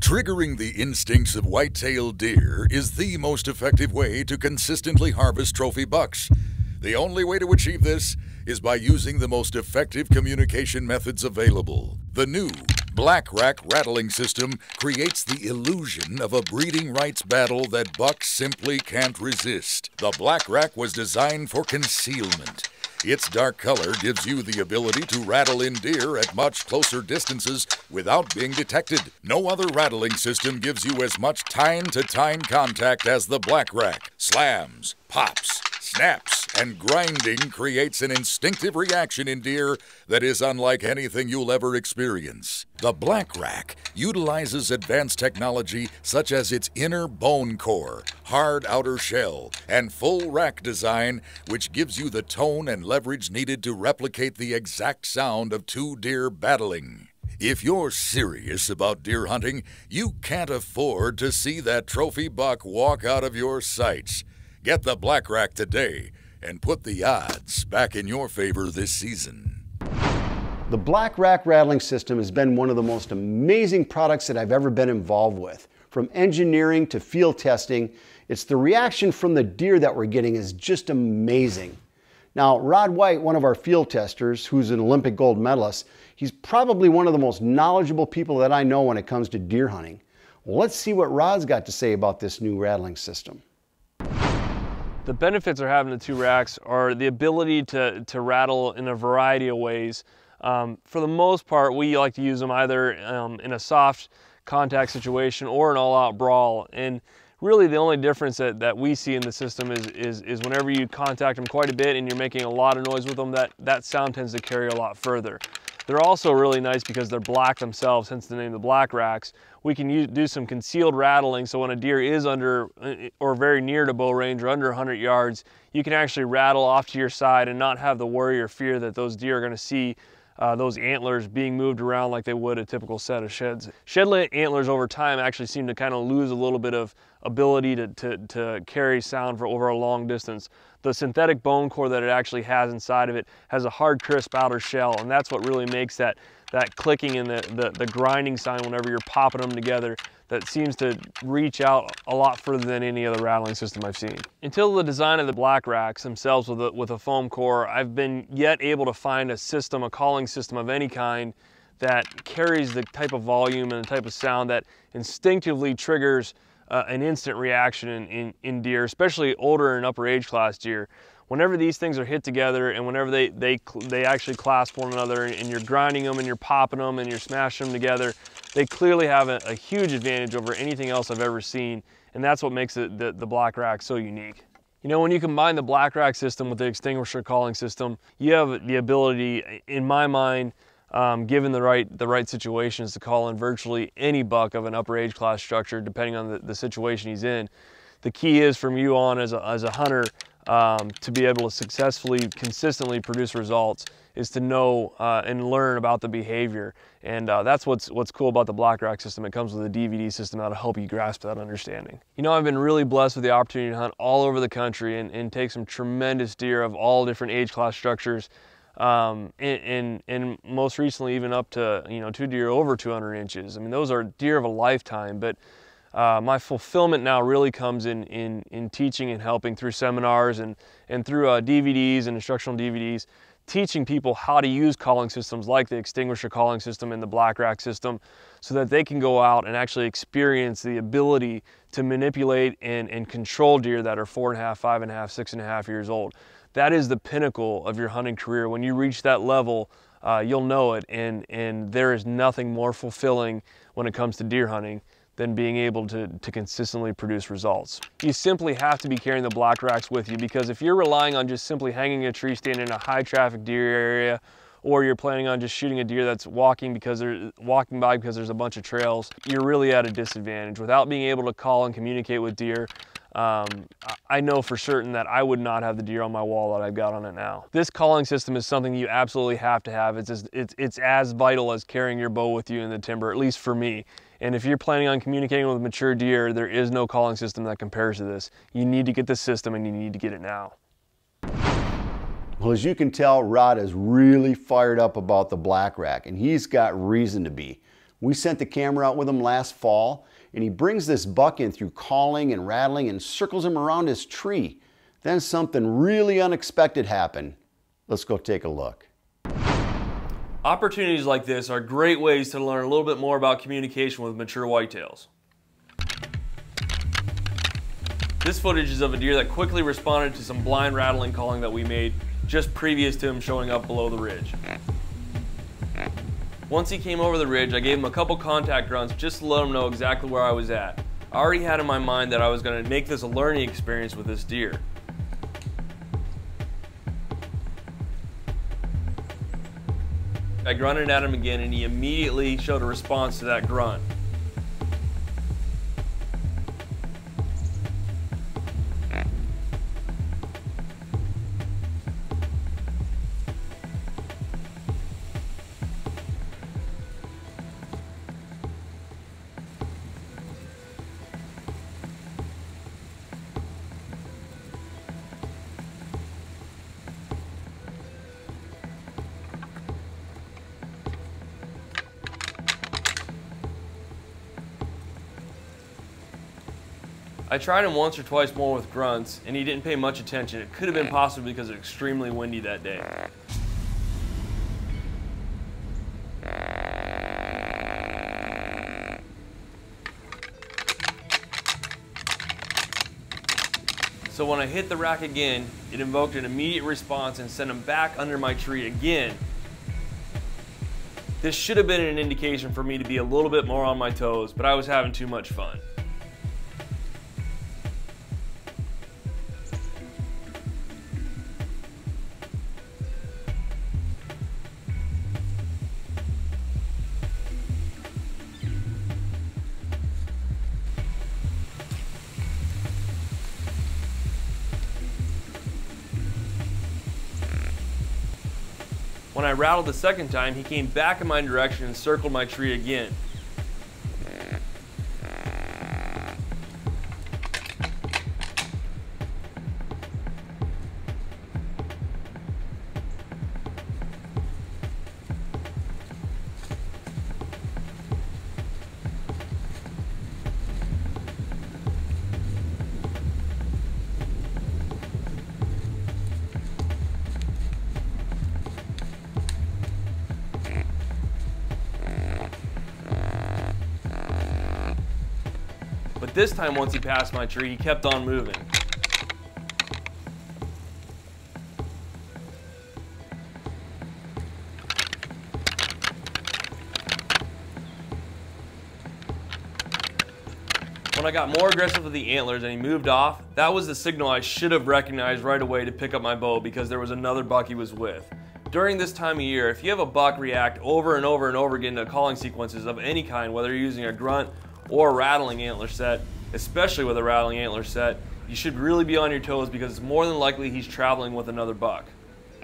Triggering the instincts of white-tailed deer is the most effective way to consistently harvest trophy bucks. The only way to achieve this is by using the most effective communication methods available. The new Black Rack rattling system creates the illusion of a breeding rights battle that bucks simply can't resist. The Black Rack was designed for concealment. Its dark color gives you the ability to rattle in deer at much closer distances without being detected. No other rattling system gives you as much time-to-time contact as the Black Rack. Slams, pops, snaps, and grinding creates an instinctive reaction in deer that is unlike anything you'll ever experience. The Black Rack utilizes advanced technology such as its inner bone core, hard outer shell, and full rack design, which gives you the tone and leverage needed to replicate the exact sound of two deer battling. If you're serious about deer hunting, you can't afford to see that trophy buck walk out of your sights. Get the Black Rack today and put the odds back in your favor this season. The Black Rack rattling system has been one of the most amazing products that I've ever been involved with. From engineering to field testing, it's the reaction from the deer that we're getting is just amazing. Now, Rod White, one of our field testers, who's an Olympic gold medalist, he's probably one of the most knowledgeable people that I know when it comes to deer hunting. Well, let's see what Rod's got to say about this new rattling system. The benefits of having the two racks are the ability to rattle in a variety of ways. For the most part, we like to use them either in a soft contact situation or an all-out brawl. And really the only difference that we see in the system is whenever you contact them quite a bit and you're making a lot of noise with them, that sound tends to carry a lot further. They're also really nice because they're black themselves, hence the name the Black Racks. We can do some concealed rattling, so when a deer is under or very near to bow range or under 100 yards, you can actually rattle off to your side and not have the worry or fear that those deer are going to see those antlers being moved around like they would a typical set of sheds. Shed antlers over time actually seem to kind of lose a little bit of ability to carry sound for over a long distance. The synthetic bone core that it actually has inside of it has a hard, crisp outer shell, and that's what really makes that clicking and the grinding sound whenever you're popping them together that seems to reach out a lot further than any other rattling system I've seen. Until the design of the Black Racks themselves with a foam core, I've been yet able to find a system, a calling system of any kind that carries the type of volume and the type of sound that instinctively triggers an instant reaction in deer, especially older and upper age class deer. Whenever these things are hit together and whenever they actually clasp one another and you're grinding them and you're popping them and you're smashing them together, they clearly have a huge advantage over anything else I've ever seen, and that's what makes the Black Rack so unique. You know, when you combine the Black Rack system with the extinguisher calling system, you have the ability, in my mind, given the right situations, to call in virtually any buck of an upper age class structure, depending on the situation he's in. The key is from you on as a hunter to be able to successfully, consistently produce results is to know and learn about the behavior. And that's what's cool about the Black Rack system. It comes with a DVD system that'll help you grasp that understanding. You know, I've been really blessed with the opportunity to hunt all over the country and take some tremendous deer of all different age class structures. And most recently even up to, you know, 2 deer over 200 inches. I mean, those are deer of a lifetime, but my fulfillment now really comes in teaching and helping through seminars and through DVDs and instructional DVDs, teaching people how to use calling systems like the extinguisher calling system and the Black Rack system so that they can go out and actually experience the ability to manipulate and control deer that are 4.5, 5.5, 6.5 years old. That is the pinnacle of your hunting career. When you reach that level, you'll know it, and there is nothing more fulfilling when it comes to deer hunting than being able to consistently produce results. You simply have to be carrying the Black Racks with you, because if you're relying on just simply hanging a tree stand in a high traffic deer area, or you're planning on just shooting a deer that's walking by because there's a bunch of trails, you're really at a disadvantage. Without being able to call and communicate with deer, I know for certain that I would not have the deer on my wall that I've got on it now. This calling system is something you absolutely have to have. It's as vital as carrying your bow with you in the timber, at least for me. And if you're planning on communicating with mature deer, there is no calling system that compares to this. You need to get this system, and you need to get it now. Well, as you can tell, Rod is really fired up about the Black Rack, and he's got reason to be. We sent the camera out with him last fall, and he brings this buck in through calling and rattling and circles him around his tree. Then something really unexpected happened. Let's go take a look. Opportunities like this are great ways to learn a little bit more about communication with mature whitetails. This footage is of a deer that quickly responded to some blind rattling calling that we made just previous to him showing up below the ridge. Once he came over the ridge, I gave him a couple contact grunts just to let him know exactly where I was at. I already had in my mind that I was going to make this a learning experience with this deer. I grunted at him again and he immediately showed a response to that grunt. I tried him once or twice more with grunts, and he didn't pay much attention. It could have been possibly because it was extremely windy that day. So when I hit the rack again, it invoked an immediate response and sent him back under my tree again. This should have been an indication for me to be a little bit more on my toes, but I was having too much fun. When I rattled the second time, he came back in my direction and circled my tree again. But this time, once he passed my tree, he kept on moving. When I got more aggressive with the antlers and he moved off, that was the signal I should have recognized right away to pick up my bow because there was another buck he was with. During this time of year, if you have a buck react over and over and over again to calling sequences of any kind, whether you're using a grunt or a rattling antler set, especially with a rattling antler set, you should really be on your toes because it's more than likely he's traveling with another buck.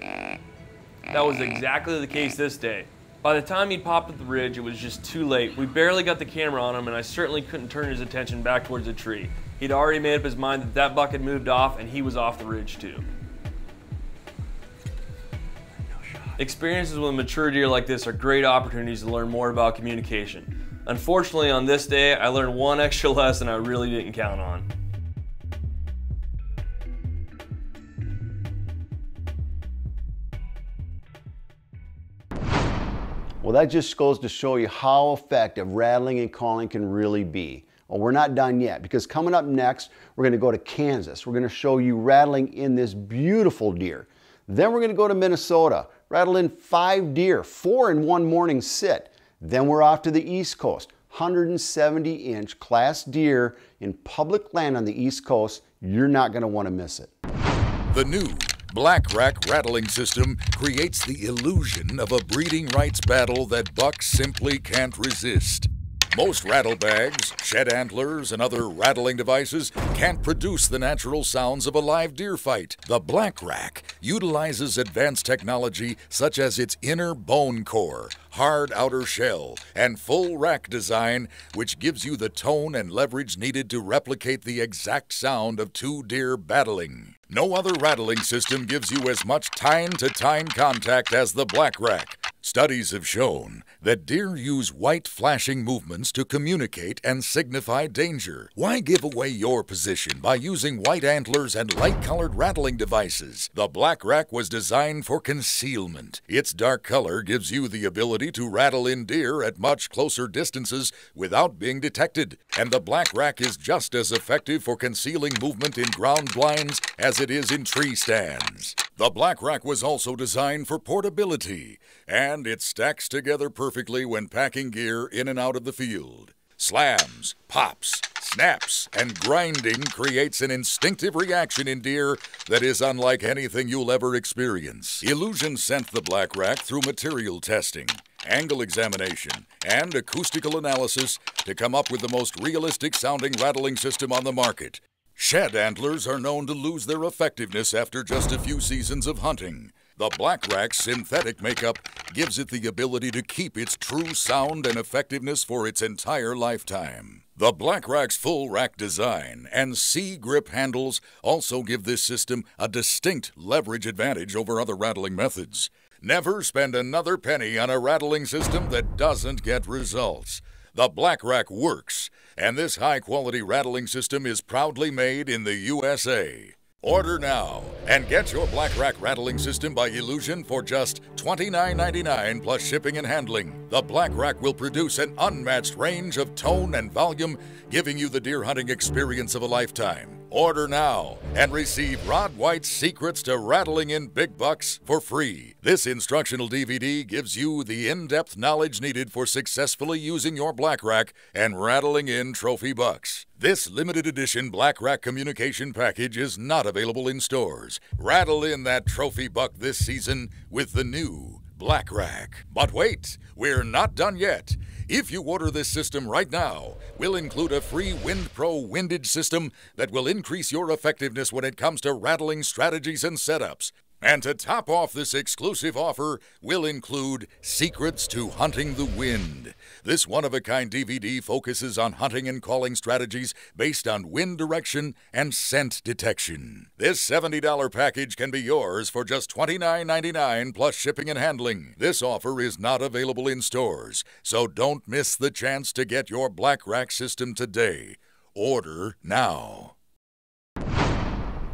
That was exactly the case this day. By the time he'd popped up the ridge, it was just too late. We barely got the camera on him and I certainly couldn't turn his attention back towards the tree. He'd already made up his mind that that buck had moved off and he was off the ridge too. Experiences with mature deer like this are great opportunities to learn more about communication. Unfortunately, on this day, I learned one extra lesson I really didn't count on. Well, that just goes to show you how effective rattling and calling can really be. Well, we're not done yet because coming up next, we're going to go to Kansas. We're going to show you rattling in this beautiful deer. Then we're going to go to Minnesota, rattle in 5 deer, 4 in one morning sit. Then we're off to the East Coast, 170-inch class deer in public land on the East Coast. You're not going to want to miss it. The new Black Rack rattling system creates the illusion of a breeding rights battle that bucks simply can't resist. Most rattle bags, shed antlers, and other rattling devices can't produce the natural sounds of a live deer fight. The Black Rack utilizes advanced technology such as its inner bone core, hard outer shell, and full rack design, which gives you the tone and leverage needed to replicate the exact sound of 2 deer battling. No other rattling system gives you as much time-to-time contact as the Black Rack. Studies have shown that deer use white flashing movements to communicate and signify danger. Why give away your position by using white antlers and light-colored rattling devices? The Black Rack was designed for concealment. Its dark color gives you the ability to rattle in deer at much closer distances without being detected. And the Black Rack is just as effective for concealing movement in ground blinds as it is in tree stands. The Black Rack was also designed for portability, and it stacks together perfectly when packing gear in and out of the field. Slams, pops, snaps, and grinding creates an instinctive reaction in deer that is unlike anything you'll ever experience. Illusion sent the Black Rack through material testing, angle examination, and acoustical analysis to come up with the most realistic sounding rattling system on the market. Shed antlers are known to lose their effectiveness after just a few seasons of hunting. The Black Rack's synthetic makeup gives it the ability to keep its true sound and effectiveness for its entire lifetime. The Black Rack's full rack design and C-grip handles also give this system a distinct leverage advantage over other rattling methods. Never spend another penny on a rattling system that doesn't get results. The Black Rack works, and this high-quality rattling system is proudly made in the USA. Order now and get your Black Rack rattling system by Illusion for just $29.99 plus shipping and handling. The Black Rack will produce an unmatched range of tone and volume, giving you the deer hunting experience of a lifetime. Order now and receive Rod White's Secrets to Rattling in Big Bucks for free. This instructional DVD gives you the in-depth knowledge needed for successfully using your Black Rack and rattling in trophy bucks. This limited edition Black Rack communication package is not available in stores. Rattle in that trophy buck this season with the new Black Rack. But wait, we're not done yet. If you order this system right now, we'll include a free WindPro windage system that will increase your effectiveness when it comes to rattling strategies and setups. And to top off this exclusive offer, we'll include Secrets to Hunting the Wind. This one-of-a-kind DVD focuses on hunting and calling strategies based on wind direction and scent detection. This $70 package can be yours for just $29.99 plus shipping and handling. This offer is not available in stores, so don't miss the chance to get your Black Rack system today. Order now.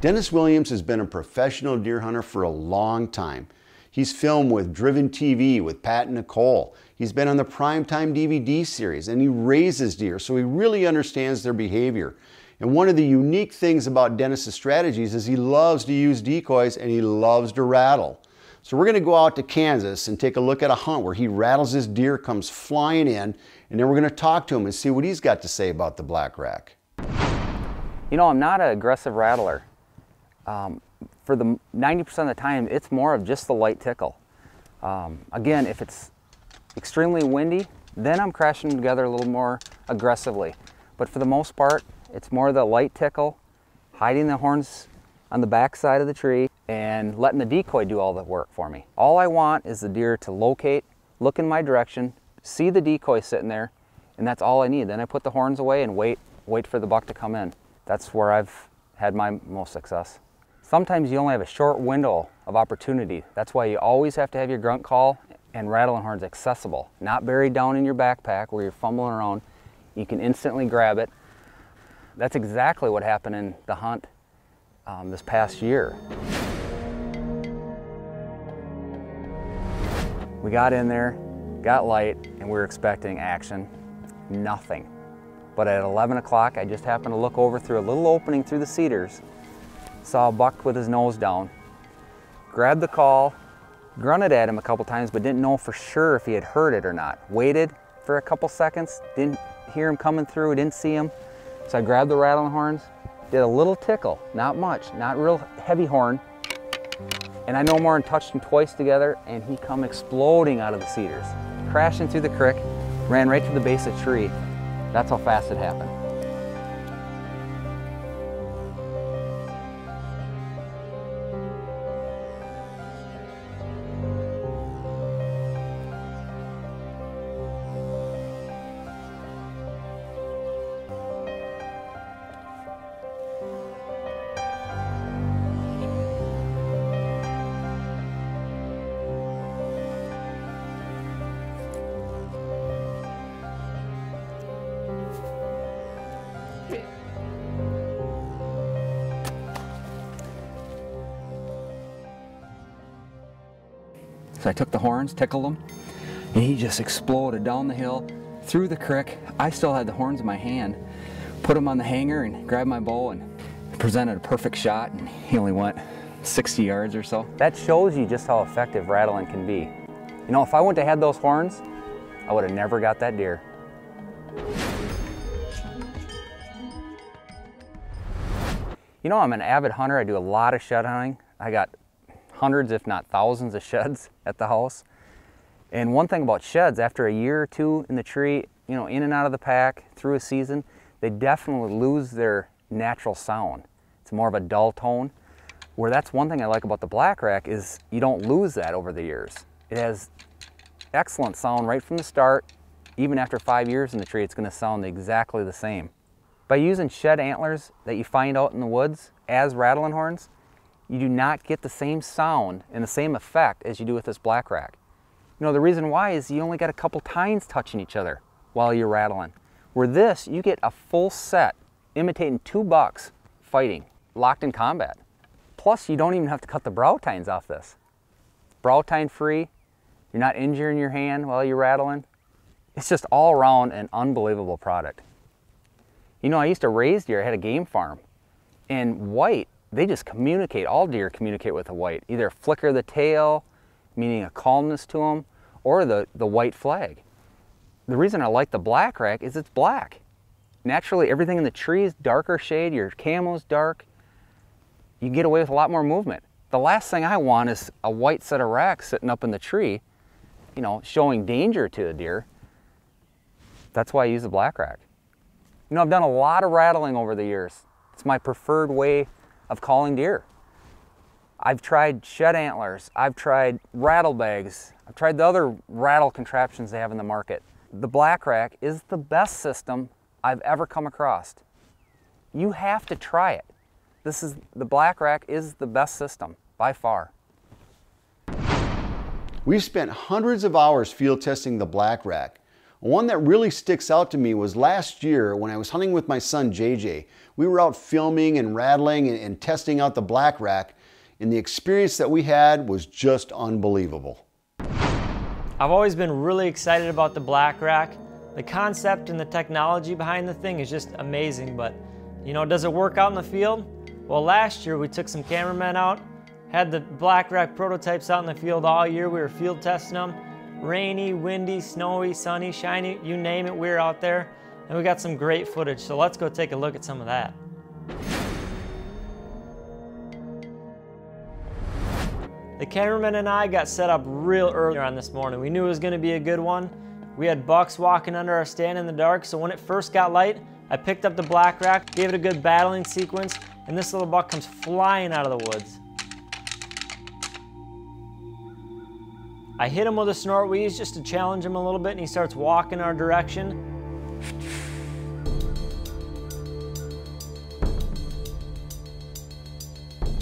Dennis Williams has been a professional deer hunter for a long time. He's filmed with Driven TV with Pat and Nicole. He's been on the Primetime DVD series, and he raises deer, so he really understands their behavior. And one of the unique things about Dennis's strategies is he loves to use decoys and he loves to rattle. So we're going to go out to Kansas and take a look at a hunt where he rattles his deer, comes flying in, and then we're going to talk to him and see what he's got to say about the Black Rack. You know, I'm not an aggressive rattler. For the 90% of the time, it's more of just the light tickle. Again, if it's extremely windy, then I'm crashing together a little more aggressively. But for the most part, it's more the light tickle, hiding the horns on the back side of the tree, and letting the decoy do all the work for me. All I want is the deer to locate, look in my direction, see the decoy sitting there, and that's all I need. Then I put the horns away and wait for the buck to come in. That's where I've had my most success. Sometimes you only have a short window of opportunity. That's why you always have to have your grunt call and rattling horns accessible, not buried down in your backpack where you're fumbling around. You can instantly grab it. That's exactly what happened in the hunt this past year. We got in there, got light, and we were expecting action. Nothing. But at 11 o'clock, I just happened to look over through a little opening through the cedars, saw a buck with his nose down, grabbed the call, grunted at him a couple times, but didn't know for sure if he had heard it or not. Waited for a couple seconds, didn't hear him coming through, didn't see him. So I grabbed the rattling horns, did a little tickle, not much, not real heavy horn, and I no more than touched him twice together, and he come exploding out of the cedars, crashing through the creek, ran right to the base of the tree. That's how fast it happened. So I took the horns, tickled him, and he just exploded down the hill, through the creek. I still had the horns in my hand, put them on the hanger and grabbed my bow and presented a perfect shot, and he only went 60 yards or so. That shows you just how effective rattling can be. You know, if I wouldn't have had those horns, I would have never got that deer. You know, I'm an avid hunter. I do a lot of shed hunting. I got hundreds, if not thousands, of sheds at the house. And one thing about sheds, after a year or two in the tree, you know, in and out of the pack through a season, they definitely lose their natural sound. It's more of a dull tone. Where that's one thing I like about the black rack is you don't lose that over the years. It has excellent sound right from the start. Even after 5 years in the tree, it's going to sound exactly the same. By using shed antlers that you find out in the woods as rattling horns, you do not get the same sound and the same effect as you do with this black rack. You know, the reason why is you only got a couple tines touching each other while you're rattling. Where this, you get a full set imitating 2 bucks fighting, locked in combat. Plus, you don't even have to cut the brow tines off this. Brow tine free, you're not injuring your hand while you're rattling. It's just all around an unbelievable product. You know, I used to raise deer, I had a game farm, and white, they just communicate, all deer communicate with a white. Either flicker the tail, meaning a calmness to them, or the white flag. The reason I like the black rack is it's black. Naturally, everything in the tree is darker shade, your camo's dark. You get away with a lot more movement. The last thing I want is a white set of racks sitting up in the tree, you know, showing danger to the deer. That's why I use the black rack. You know, I've done a lot of rattling over the years. It's my preferred way of calling deer. I've tried shed antlers, I've tried rattle bags, I've tried the other rattle contraptions they have in the market. The black rack is the best system I've ever come across. You have to try it. The black rack is the best system by far. We've spent hundreds of hours field testing the black rack. One that really sticks out to me was last year when I was hunting with my son JJ. We were out filming and rattling and testing out the black rack, and the experience that we had was just unbelievable. I've always been really excited about the black rack. The concept and the technology behind the thing is just amazing, but you know, does it work out in the field? Well, last year we took some cameramen out, had the black rack prototypes out in the field all year. We were field testing them. Rainy, windy, snowy, sunny, shiny, you name it, we were out there. And we got some great footage, so let's go take a look at some of that. The cameraman and I got set up real early on this morning. We knew it was gonna be a good one. We had bucks walking under our stand in the dark, so when it first got light, I picked up the black rack, gave it a good battling sequence, and this little buck comes flying out of the woods. I hit him with a snort wheeze just to challenge him a little bit, and he starts walking our direction.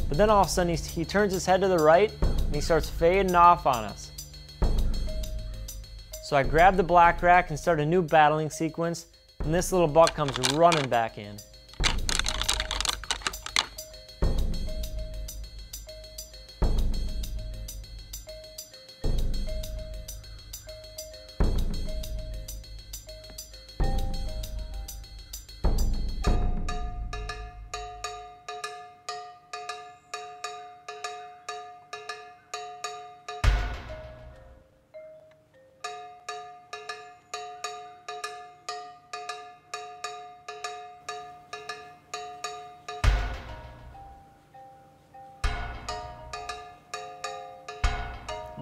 But then all of a sudden he turns his head to the right and he starts fading off on us. So I grabbed the black rack and started a new battling sequence, and this little buck comes running back in.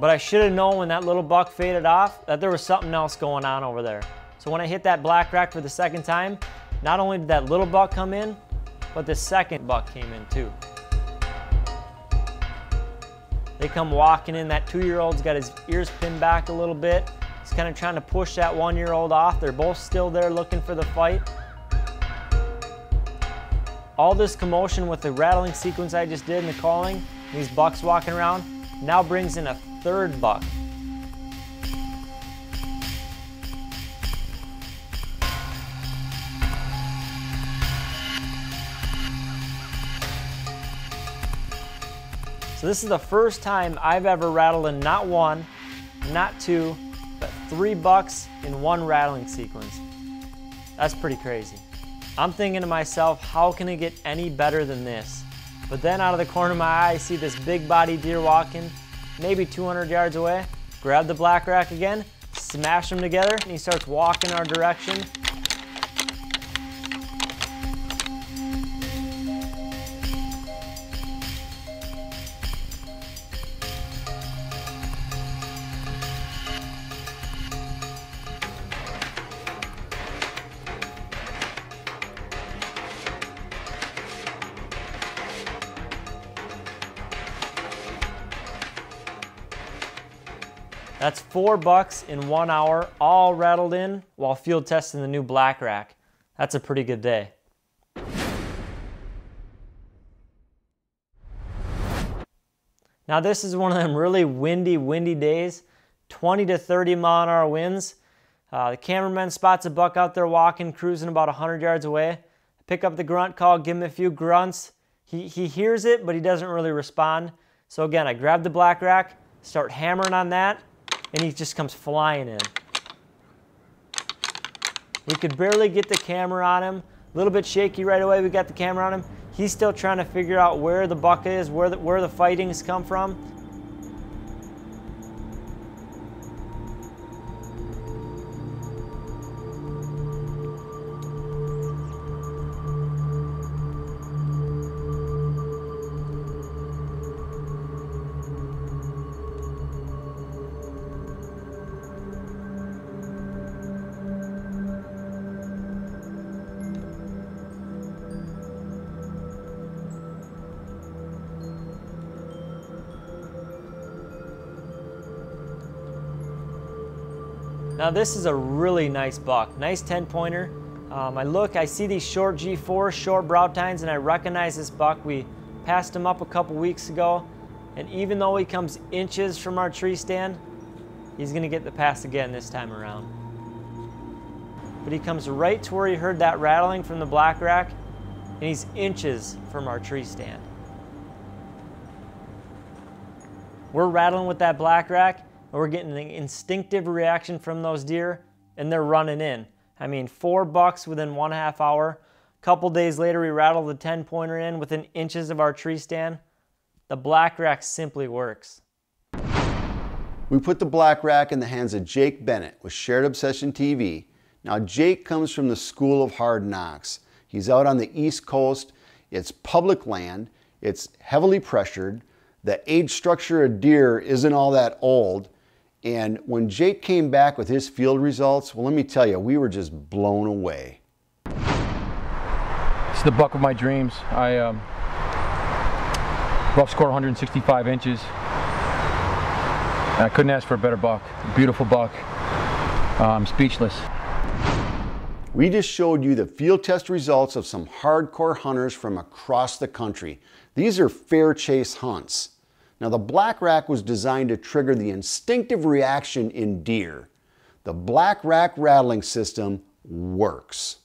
But I should have known when that little buck faded off that there was something else going on over there. So when I hit that black rack for the second time, not only did that little buck come in, but the second buck came in too. They come walking in. That 2-year-old's got his ears pinned back a little bit. He's kind of trying to push that 1-year-old off. They're both still there looking for the fight. All this commotion with the rattling sequence I just did and the calling, these bucks walking around, now brings in a third buck. So this is the first time I've ever rattled in not one, not two, but 3 bucks in one rattling sequence. That's pretty crazy. I'm thinking to myself, how can it get any better than this? But then out of the corner of my eye, I see this big body deer walking, maybe 200 yards away. Grab the black rack again, smash them together, and he starts walking our direction. That's 4 bucks in 1 hour, all rattled in while field testing the new black rack. That's a pretty good day. Now this is one of them really windy days, 20 to 30 mile an hour winds. The cameraman spots a buck out there walking, cruising about 100 yards away. I pick up the grunt call, give him a few grunts. He hears it, but he doesn't really respond. So again, I grab the black rack, start hammering on that, and he just comes flying in. We could barely get the camera on him. A little bit shaky right away, we got the camera on him. He's still trying to figure out where the buck is, where the fightings come from. Now this is a really nice buck, nice 10-pointer. I see these short G4s, short brow tines, and I recognize this buck. We passed him up a couple weeks ago, and even though he comes inches from our tree stand, he's gonna get the pass again this time around. But he comes right to where he heard that rattling from the black rack, and he's inches from our tree stand. We're rattling with that black rack, and we're getting an instinctive reaction from those deer, and they're running in. I mean, 4 bucks within 1.5 hours. A couple days later, we rattled the 10-pointer in within inches of our tree stand. The black rack simply works. We put the black rack in the hands of Jake Bennett with Shared Obsession TV. Now, Jake comes from the School of Hard Knocks. He's out on the East Coast. It's public land. It's heavily pressured. The age structure of deer isn't all that old. And when Jake came back with his field results, well, let me tell you, we were just blown away. It's the buck of my dreams. I rough score 165 inches. I couldn't ask for a better buck. Beautiful buck. I'm speechless. We just showed you the field test results of some hardcore hunters from across the country. These are fair chase hunts. Now, the black rack was designed to trigger the instinctive reaction in deer. The black rack rattling system works.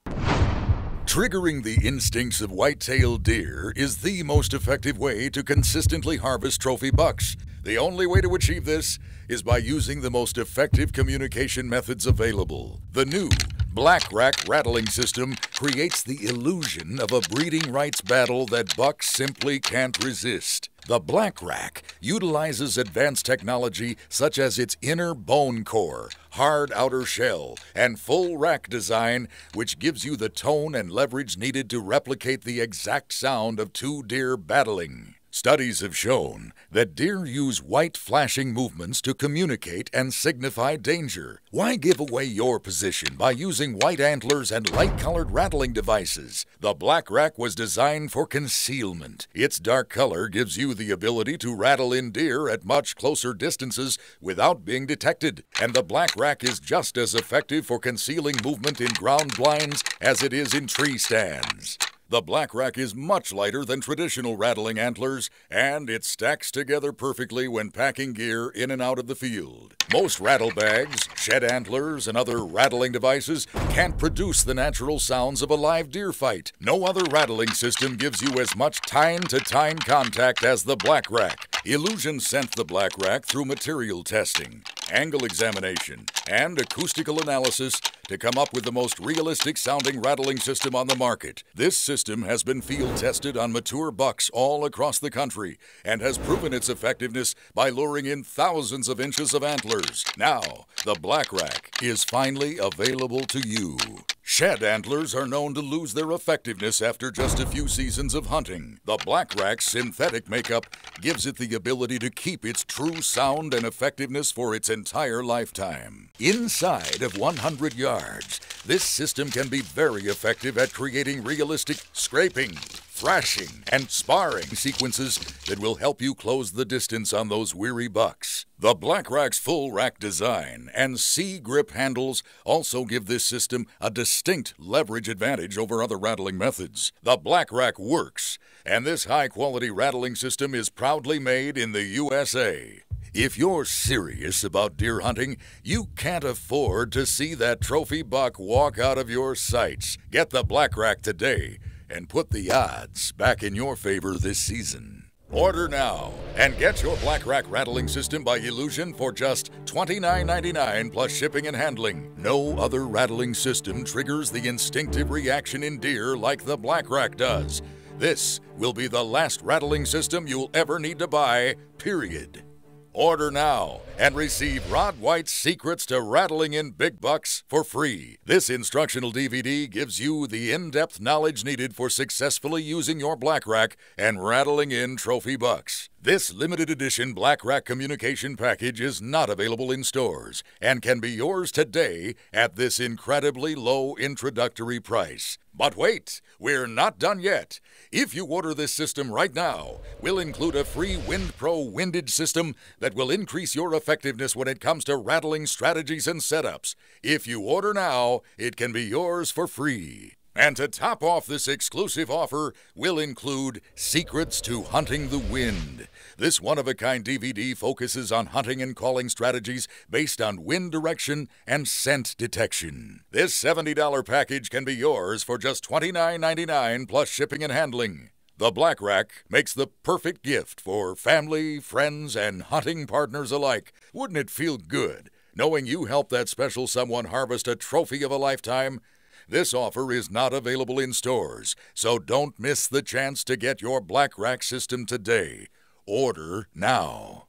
Triggering the instincts of white-tailed deer is the most effective way to consistently harvest trophy bucks. The only way to achieve this is by using the most effective communication methods available. The new black rack rattling system creates the illusion of a breeding rights battle that bucks simply can't resist. The black rack utilizes advanced technology such as its inner bone core, hard outer shell, and full rack design, which gives you the tone and leverage needed to replicate the exact sound of 2 deer battling. Studies have shown that deer use white flashing movements to communicate and signify danger. Why give away your position by using white antlers and light-colored rattling devices? The black rack was designed for concealment. Its dark color gives you the ability to rattle in deer at much closer distances without being detected. And the black rack is just as effective for concealing movement in ground blinds as it is in tree stands. The Black Rack is much lighter than traditional rattling antlers, and it stacks together perfectly when packing gear in and out of the field. Most rattle bags, shed antlers, and other rattling devices can't produce the natural sounds of a live deer fight. No other rattling system gives you as much tine-to-tine contact as the Black Rack. Illusion sent the Black Rack through material testing, angle examination, and acoustical analysis to come up with the most realistic sounding rattling system on the market. This system has been field tested on mature bucks all across the country and has proven its effectiveness by luring in thousands of inches of antlers. Now, the Black Rack is finally available to you. Shed antlers are known to lose their effectiveness after just a few seasons of hunting. The Black Rack's synthetic makeup gives it the ability to keep its true sound and effectiveness for its entire lifetime. Inside of 100 yards, this system can be very effective at creating realistic scraping, thrashing, and sparring sequences that will help you close the distance on those weary bucks. The Black Rack's full rack design and C-grip handles also give this system a distinct leverage advantage over other rattling methods. The Black Rack works, and this high-quality rattling system is proudly made in the USA. If you're serious about deer hunting, you can't afford to see that trophy buck walk out of your sights. Get the Black Rack today and put the odds back in your favor this season. Order now and get your Black Rack rattling system by Illusion for just $29.99 plus shipping and handling. No other rattling system triggers the instinctive reaction in deer like the Black Rack does. This will be the last rattling system you'll ever need to buy, period. Order now and receive Rod White's Secrets to Rattling in Big Bucks for free. This instructional DVD gives you the in-depth knowledge needed for successfully using your Black Rack and rattling in trophy bucks. This limited edition Black Rack communication package is not available in stores and can be yours today at this incredibly low introductory price. But wait, we're not done yet. If you order this system right now, we'll include a free WindPro windage system that will increase your effectiveness when it comes to rattling strategies and setups. If you order now, it can be yours for free. And to top off this exclusive offer, we'll include Secrets to Hunting the Wind. This one-of-a-kind DVD focuses on hunting and calling strategies based on wind direction and scent detection. This $70 package can be yours for just $29.99 plus shipping and handling. The Black Rack makes the perfect gift for family, friends, and hunting partners alike. Wouldn't it feel good knowing you helped that special someone harvest a trophy of a lifetime? This offer is not available in stores, so don't miss the chance to get your Black Rack system today. Order now.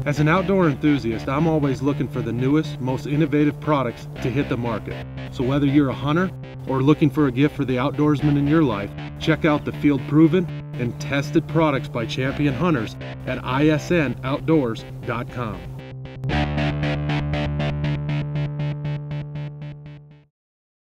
As an outdoor enthusiast, I'm always looking for the newest, most innovative products to hit the market. So whether you're a hunter or looking for a gift for the outdoorsman in your life, check out the field-proven and tested products by champion hunters at isnoutdoors.com.